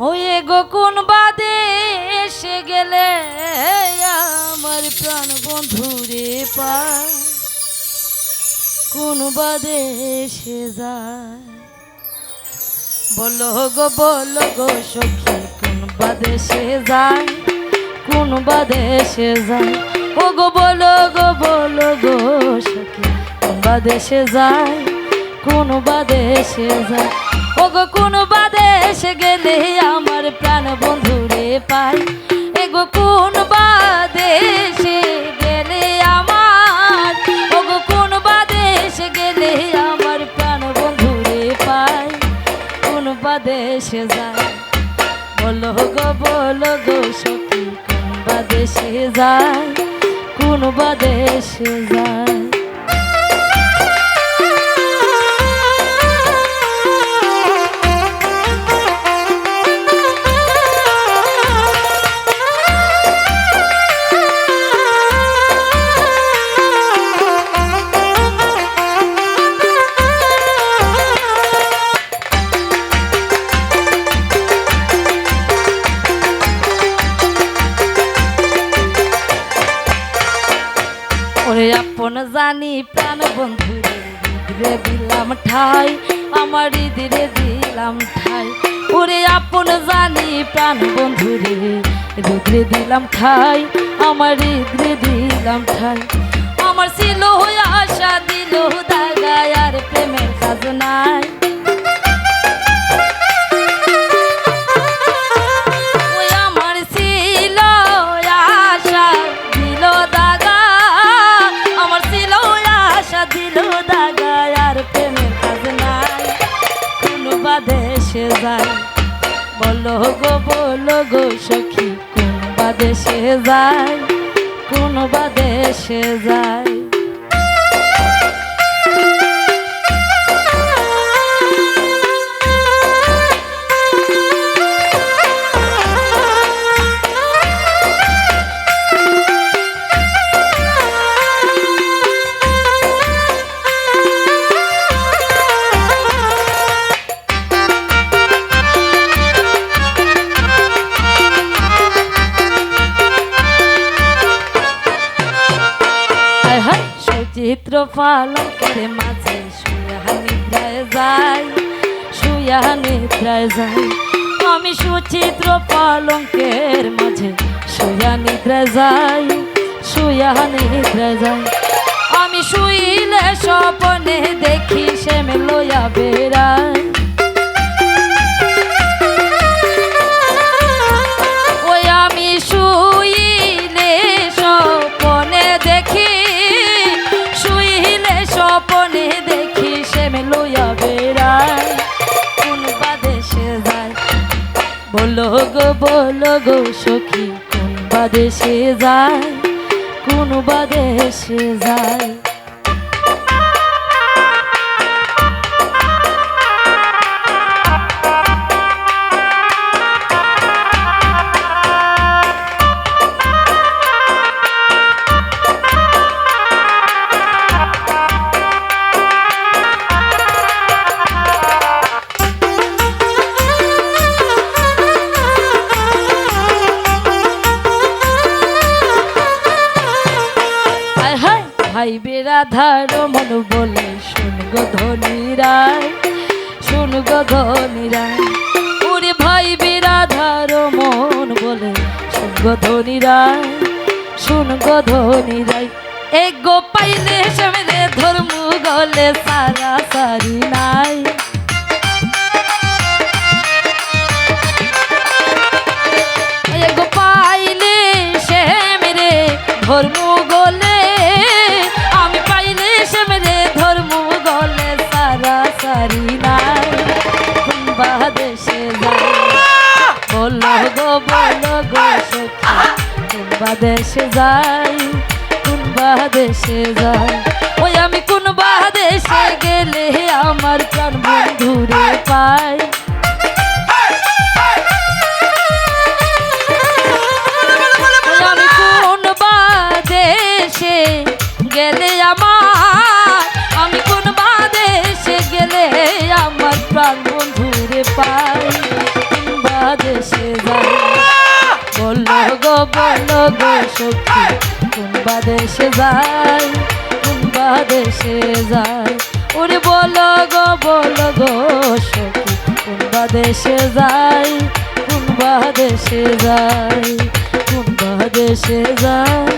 হয়ে গো কোন বাদে এসে গেলে আমার প্রাণ বন্ধু রে পায়, কোন বাদে এসে যায়। বলো গো সখী কোন বাদে সে যায়, কোন বাদে সে যায়। ও গো বলো গো সখী কোন বাদে সে যায়, কোন বাদে সে যায়। ও গো কোন বাদে এসে গেলে আমার প্রাণ বন্ধু রে পায়, এগো কোন বাদে এসে গেলে আমার, ও গো কোন বাদে এসে গেলে আমার প্রাণ বন্ধু রে পায়, কোন বাদে এসে যায়। বলো গো সখী কোন বাদে সে যায়, কোন বাদে এসে যায়। ওরে আপন জানি প্রাণ বন্ধু রে দিলাম ঠাই, আমার হৃদয়ে দিলাম ঠাই। ওরে আপন জানি প্রাণ বন্ধু রে হৃদয়ে দিলাম ঠাই, আমার হৃদয়ে দিলাম ঠাই। আমার ছিল আশা দিল দাগায় আর প্রেমের কাজ নাই। বাদেশে যায় বলো গো সখী কোন বাদেশে যায়, কোন বাদেশে যায়। চিত্র পালঙ্কের মাঝে শুয়া নিদ্রায় যায়, শুয়া নিদ্রায় যায়। আমি সুচিত্র পালঙ্কের মাঝে শুয়া নিদ্রায় যাই, শুয়া নিদ্রায় যাই। আমি শুইলে স্বপ্নে দেখি সে লইয়া বেড়ায়, ওই আমি শুইলে স্বপ্নে দেখি, স্বপনে দেখি সে লইয়া বেড়ায়, কোন বাদেশে যায়। বলো গো সখী কোন বাদেশে যায়, কোন বাদেশে যায়। ভাই বেরাধার মন বলে শুন গো ধনী রায়, শুন গো ধনী রায়। ওরে ভাই বেরাধার মন বলে শুন গো ধনী রায়, শুন গো ধনী রায়। এক গো পাইলে সামনে ধর্ম গলে সারা সারি নাই, এক গো পাইলে সে মেরে ধর্ম গলে, আমি পাইলে সে মেরে ধর্ম গলে সারা সারি নাই, কোন বাদেশে যায়। বলো গো সখী কোন বাদেশে যায়, কোন বাদেশে যায়। ওই আমি কোন বাদেশে গেলে আমার প্রাণ বন্ধু রে পায়, আমি কোন বাদেশে গেলে আমার, আমি কোন বাদেশে গেলে আমার প্রাণ বন্ধু রে পাই, কোন বাদেশে সখী কোন বাদেশে যায়, কোন বাদেশে যায়। ওরে বলো গো সখী কোন বাদেশে যায়, কোন বাদেশে যায়, কোন বাদেশে যায়।